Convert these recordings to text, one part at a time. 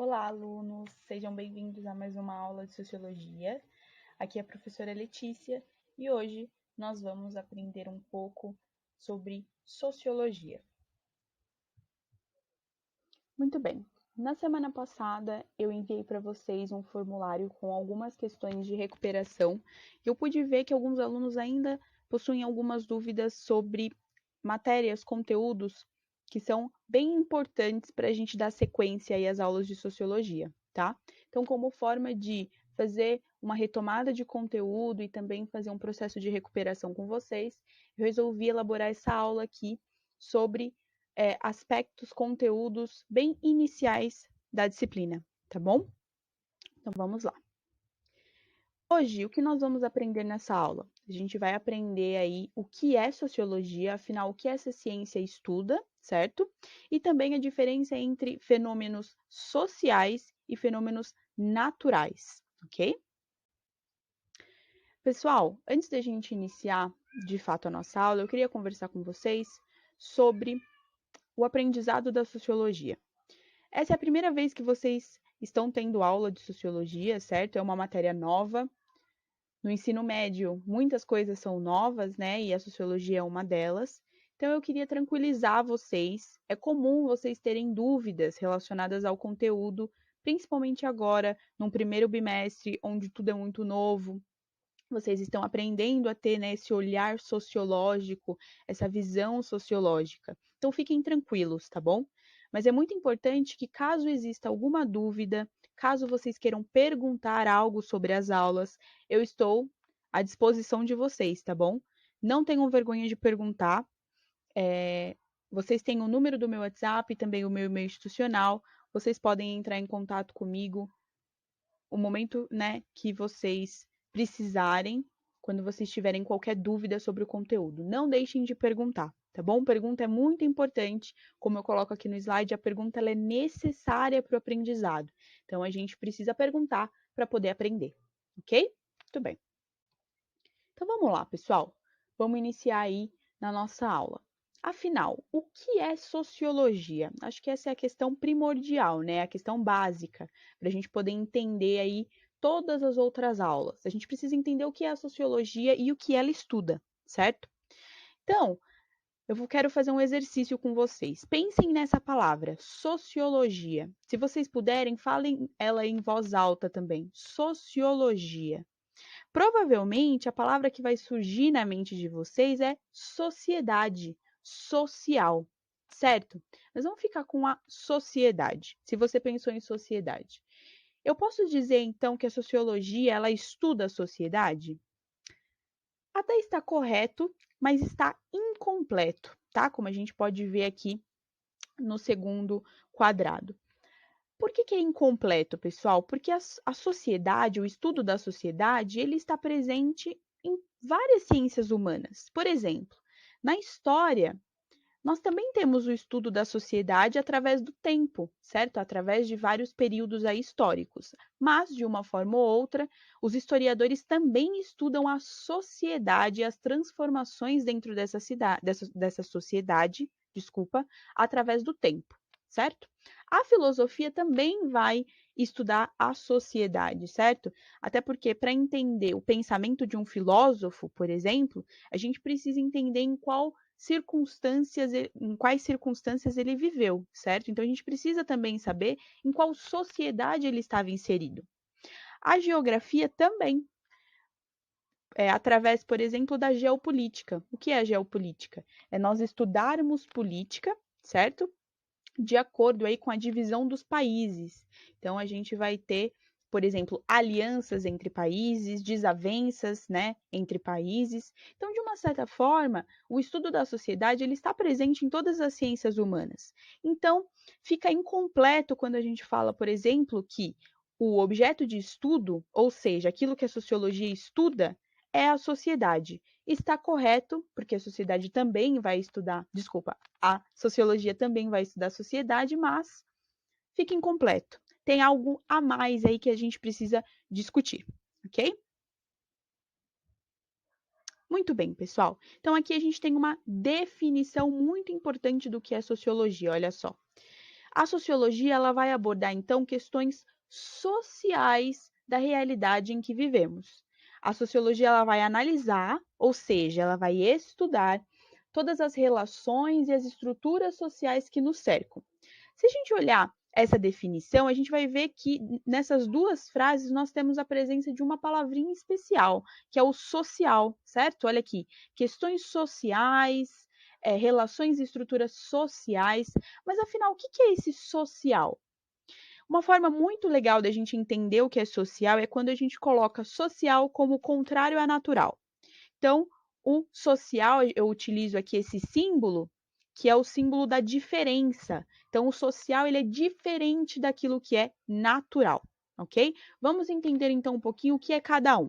Olá, alunos! Sejam bem-vindos a mais uma aula de Sociologia. Aqui é a professora Letícia e hoje nós vamos aprender um pouco sobre Sociologia. Muito bem, na semana passada eu enviei para vocês um formulário com algumas questões de recuperação e eu pude ver que alguns alunos ainda possuem algumas dúvidas sobre matérias, conteúdos que são bem importantes para a gente dar sequência aí às aulas de Sociologia, tá? Então, como forma de fazer uma retomada de conteúdo e também fazer um processo de recuperação com vocês, eu resolvi elaborar essa aula aqui sobre aspectos, conteúdos bem iniciais da disciplina, tá bom? Então, vamos lá. Hoje, o que nós vamos aprender nessa aula? A gente vai aprender aí o que é sociologia, afinal, o que essa ciência estuda, certo? E também a diferença entre fenômenos sociais e fenômenos naturais, ok? Pessoal, antes da gente iniciar de fato a nossa aula, eu queria conversar com vocês sobre o aprendizado da sociologia. Essa é a primeira vez que vocês estão tendo aula de sociologia, certo? É uma matéria nova. No ensino médio, muitas coisas são novas, né? E a sociologia é uma delas. Então, eu queria tranquilizar vocês. É comum vocês terem dúvidas relacionadas ao conteúdo, principalmente agora, num primeiro bimestre, onde tudo é muito novo. Vocês estão aprendendo a ter, né, esse olhar sociológico, essa visão sociológica. Então, fiquem tranquilos, tá bom? Mas é muito importante que, caso exista alguma dúvida, caso vocês queiram perguntar algo sobre as aulas, eu estou à disposição de vocês, tá bom? Não tenham vergonha de perguntar. Vocês têm o número do meu WhatsApp e também o meu e-mail institucional. Vocês podem entrar em contato comigo o momento, né, que vocês precisarem, quando vocês tiverem qualquer dúvida sobre o conteúdo. Não deixem de perguntar, tá bom? Pergunta é muito importante, como eu coloco aqui no slide, a pergunta ela é necessária para o aprendizado. Então, a gente precisa perguntar para poder aprender, ok? Muito bem. Então, vamos lá, pessoal. Vamos iniciar aí na nossa aula. Afinal, o que é sociologia? Acho que essa é a questão primordial, né? A questão básica, para a gente poder entender aí todas as outras aulas. A gente precisa entender o que é a sociologia e o que ela estuda, certo? Então, quero fazer um exercício com vocês. Pensem nessa palavra, sociologia. Se vocês puderem, falem ela em voz alta também. Sociologia. Provavelmente a palavra que vai surgir na mente de vocês é sociedade, social, certo? Mas vamos ficar com a sociedade, se você pensou em sociedade. Eu posso dizer então que a sociologia ela estuda a sociedade? Até está correto, mas está incompleto, tá? Como a gente pode ver aqui no segundo quadrado. Por que é incompleto, pessoal? Porque a sociedade, o estudo da sociedade, ele está presente em várias ciências humanas. Por exemplo, na história, nós também temos o estudo da sociedade através do tempo, certo? Através de vários períodos aí históricos. Mas, de uma forma ou outra, os historiadores também estudam a sociedade e as transformações dentro dessa sociedade, através do tempo, certo? A filosofia também vai estudar a sociedade, certo? Até porque, para entender o pensamento de um filósofo, por exemplo, a gente precisa entender em quais circunstâncias ele viveu, certo? Então a gente precisa também saber em qual sociedade ele estava inserido. A geografia também, através, por exemplo, da geopolítica. O que é a geopolítica? É nós estudarmos política, certo? De acordo aí com a divisão dos países. Então a gente vai ter, por exemplo, alianças entre países, desavenças, né, entre países. Então, de uma certa forma, o estudo da sociedade ele está presente em todas as ciências humanas. Então, fica incompleto quando a gente fala, por exemplo, que o objeto de estudo, ou seja, aquilo que a sociologia estuda, é a sociedade. Está correto, porque a sociedade também vai estudar, desculpa, a sociologia também vai estudar a sociedade, mas fica incompleto. Tem algo a mais aí que a gente precisa discutir, ok? Muito bem, pessoal. Então, aqui a gente tem uma definição muito importante do que é sociologia, olha só. A sociologia ela vai abordar, então, questões sociais da realidade em que vivemos. A sociologia ela vai analisar, ou seja, ela vai estudar todas as relações e as estruturas sociais que nos cercam. Se a gente olhar essa definição, a gente vai ver que nessas duas frases nós temos a presença de uma palavrinha especial, que é o social, certo? Olha aqui, questões sociais, relações e estruturas sociais. Mas afinal, o que é esse social? Uma forma muito legal da gente entender o que é social é quando a gente coloca social como contrário a natural. Então, o social, eu utilizo aqui esse símbolo, que é o símbolo da diferença. Então, o social ele é diferente daquilo que é natural, ok? Vamos entender então um pouquinho o que é cada um.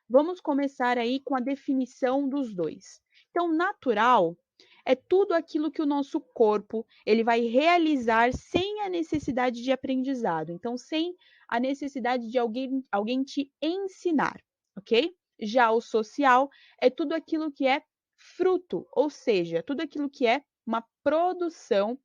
Vamos começar aí com a definição dos dois. Então, natural é tudo aquilo que o nosso corpo ele vai realizar sem a necessidade de aprendizado. Então, sem a necessidade de alguém te ensinar, ok? Já o social é tudo aquilo que é fruto, ou seja, tudo aquilo que é uma produção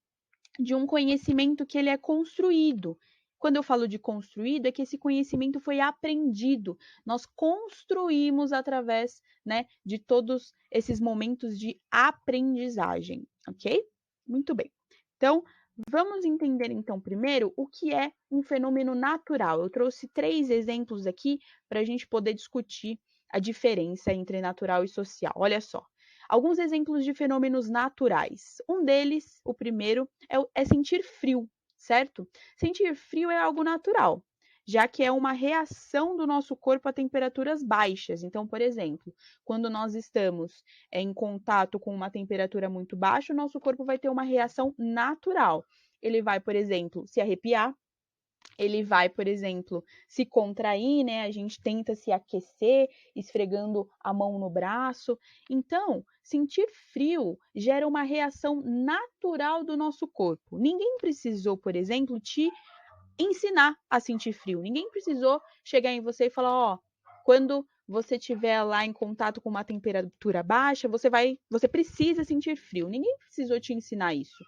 de um conhecimento que ele é construído. Quando eu falo de construído, é que esse conhecimento foi aprendido. Nós construímos através, né, de todos esses momentos de aprendizagem, ok? Muito bem. Então, vamos entender então primeiro o que é um fenômeno natural. Eu trouxe 3 exemplos aqui para a gente poder discutir a diferença entre natural e social. Olha só. Alguns exemplos de fenômenos naturais. Um deles, o primeiro, é sentir frio, certo? Sentir frio é algo natural, já que é uma reação do nosso corpo a temperaturas baixas. Então, por exemplo, quando nós estamos em contato com uma temperatura muito baixa, o nosso corpo vai ter uma reação natural. Ele vai, por exemplo, se arrepiar, ele vai, por exemplo, se contrair, né? A gente tenta se aquecer, esfregando a mão no braço. Então, sentir frio gera uma reação natural do nosso corpo. Ninguém precisou, por exemplo, te ensinar a sentir frio. Ninguém precisou chegar em você e falar, ó, quando você estiver lá em contato com uma temperatura baixa, você precisa sentir frio. Ninguém precisou te ensinar isso.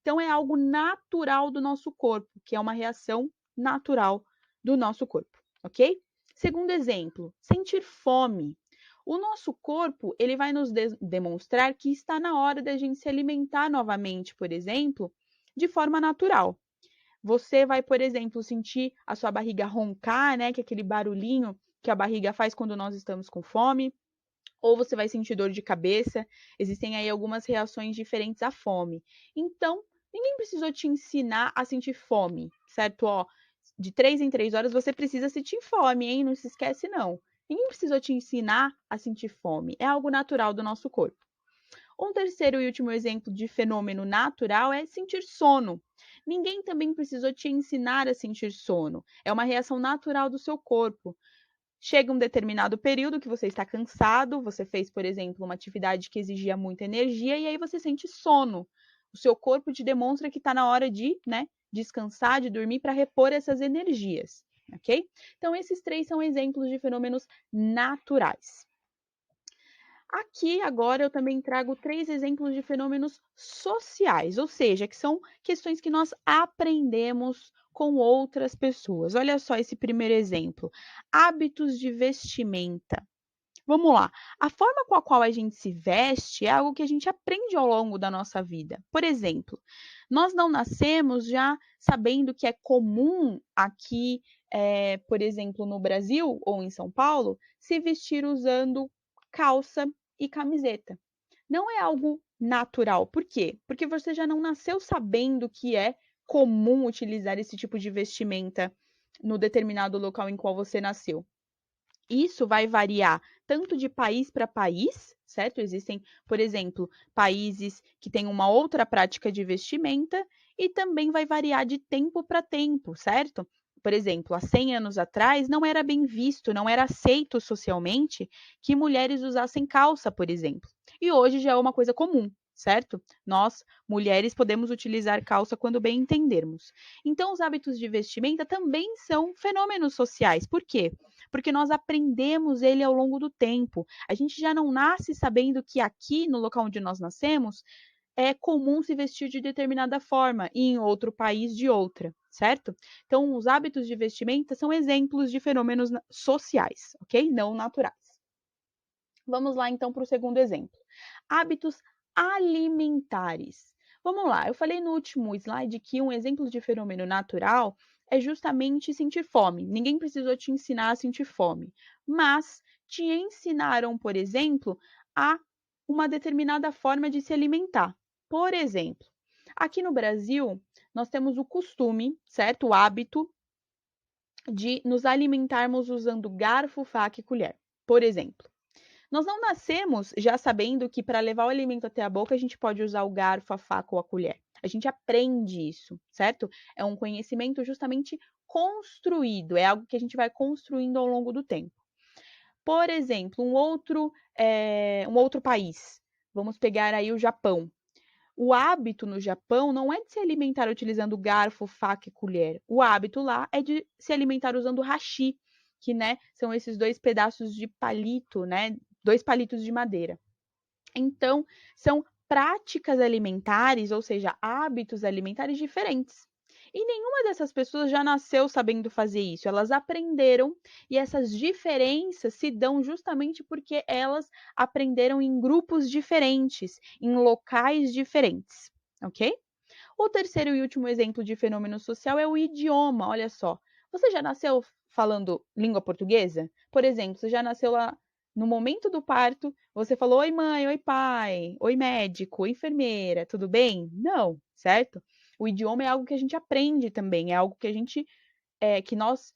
Então é algo natural do nosso corpo, que é uma reação natural do nosso corpo, ok? Segundo exemplo, sentir fome. O nosso corpo, ele vai nos demonstrar que está na hora da gente se alimentar novamente, por exemplo, de forma natural. Você vai, por exemplo, sentir a sua barriga roncar, né, que é aquele barulhinho que a barriga faz quando nós estamos com fome, ou você vai sentir dor de cabeça. Existem aí algumas reações diferentes à fome. Então, ninguém precisou te ensinar a sentir fome, certo? Ó, de 3 em 3 horas você precisa sentir fome, hein? Não se esquece, não. Ninguém precisou te ensinar a sentir fome. É algo natural do nosso corpo. Um terceiro e último exemplo de fenômeno natural é sentir sono. Ninguém também precisou te ensinar a sentir sono. É uma reação natural do seu corpo. Chega um determinado período que você está cansado, você fez, por exemplo, uma atividade que exigia muita energia e aí você sente sono. O seu corpo te demonstra que está na hora de, né, descansar, de dormir para repor essas energias, ok? Então, esses 3 são exemplos de fenômenos naturais. Aqui agora eu também trago 3 exemplos de fenômenos sociais, ou seja, que são questões que nós aprendemos com outras pessoas. Olha só esse primeiro exemplo: hábitos de vestimenta. Vamos lá. A forma com a qual a gente se veste é algo que a gente aprende ao longo da nossa vida. Por exemplo, nós não nascemos já sabendo que é comum aqui, por exemplo, no Brasil ou em São Paulo, se vestir usando calça e camiseta. Não é algo natural. Por quê? Porque você já não nasceu sabendo que é comum utilizar esse tipo de vestimenta no determinado local em qual você nasceu. Isso vai variar tanto de país para país, certo? Existem, por exemplo, países que têm uma outra prática de vestimenta e também vai variar de tempo para tempo, certo? Por exemplo, há 100 anos atrás não era bem visto, não era aceito socialmente que mulheres usassem calça, por exemplo. E hoje já é uma coisa comum, certo? Nós, mulheres, podemos utilizar calça quando bem entendermos. Então, os hábitos de vestimenta também são fenômenos sociais. Por quê? Porque nós aprendemos ele ao longo do tempo. A gente já não nasce sabendo que aqui, no local onde nós nascemos, é comum se vestir de determinada forma e em outro país de outra, certo? Então, os hábitos de vestimenta são exemplos de fenômenos sociais, ok? Não naturais. Vamos lá, então, para o segundo exemplo. Hábitos alimentares. Vamos lá, eu falei no último slide que um exemplo de fenômeno natural é justamente sentir fome. Ninguém precisou te ensinar a sentir fome, mas te ensinaram, por exemplo, a uma determinada forma de se alimentar. Por exemplo, aqui no Brasil, nós temos o costume, certo? O hábito de nos alimentarmos usando garfo, faca e colher. Por exemplo, nós não nascemos já sabendo que para levar o alimento até a boca a gente pode usar o garfo, a faca ou a colher. A gente aprende isso, certo? É um conhecimento justamente construído, é algo que a gente vai construindo ao longo do tempo. Por exemplo, um outro país, vamos pegar aí o Japão. O hábito no Japão não é de se alimentar utilizando garfo, faca e colher. O hábito lá é de se alimentar usando hashi, que, né, são esses dois pedaços de palito, né, dois palitos de madeira. Então, são práticas alimentares, ou seja, hábitos alimentares diferentes. E nenhuma dessas pessoas já nasceu sabendo fazer isso, elas aprenderam e essas diferenças se dão justamente porque elas aprenderam em grupos diferentes, em locais diferentes, ok? O terceiro e último exemplo de fenômeno social é o idioma, olha só. Você já nasceu falando língua portuguesa? Por exemplo, você já nasceu lá no momento do parto, você falou: oi, mãe, oi, pai, oi, médico, oi, enfermeira, tudo bem? Não, certo? O idioma é algo que a gente aprende também, é algo que a gente, que nós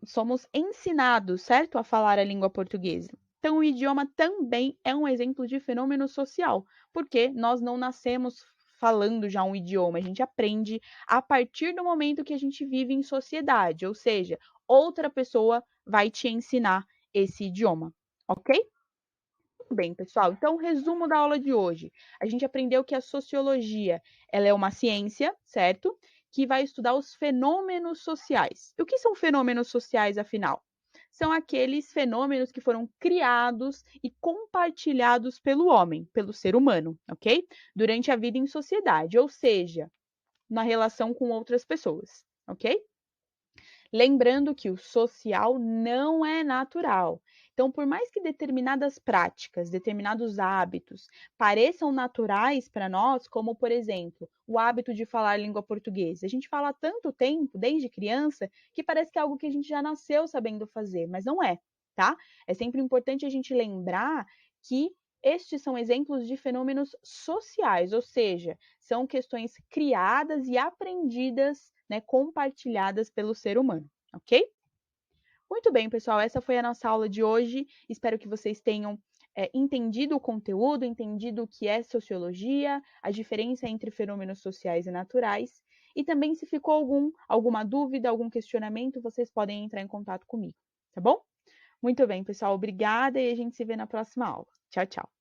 somos ensinados, certo? A falar a língua portuguesa. Então, o idioma também é um exemplo de fenômeno social, porque nós não nascemos falando já um idioma, a gente aprende a partir do momento que a gente vive em sociedade, ou seja, outra pessoa vai te ensinar esse idioma, ok? Muito bem, pessoal. Então, resumo da aula de hoje. A gente aprendeu que a sociologia, ela é uma ciência, certo? Que vai estudar os fenômenos sociais. E o que são fenômenos sociais, afinal? São aqueles fenômenos que foram criados e compartilhados pelo homem, pelo ser humano, ok? Durante a vida em sociedade, ou seja, na relação com outras pessoas, ok? Lembrando que o social não é natural. Então, por mais que determinadas práticas, determinados hábitos pareçam naturais para nós, como, por exemplo, o hábito de falar língua portuguesa, a gente fala há tanto tempo, desde criança, que parece que é algo que a gente já nasceu sabendo fazer, mas não é, tá? É sempre importante a gente lembrar que estes são exemplos de fenômenos sociais, ou seja, são questões criadas e aprendidas, né, compartilhadas pelo ser humano, ok? Muito bem, pessoal, essa foi a nossa aula de hoje. Espero que vocês tenham entendido o conteúdo, entendido o que é sociologia, a diferença entre fenômenos sociais e naturais. E também, se ficou alguma dúvida, algum questionamento, vocês podem entrar em contato comigo, tá bom? Muito bem, pessoal, obrigada e a gente se vê na próxima aula. Tchau, tchau.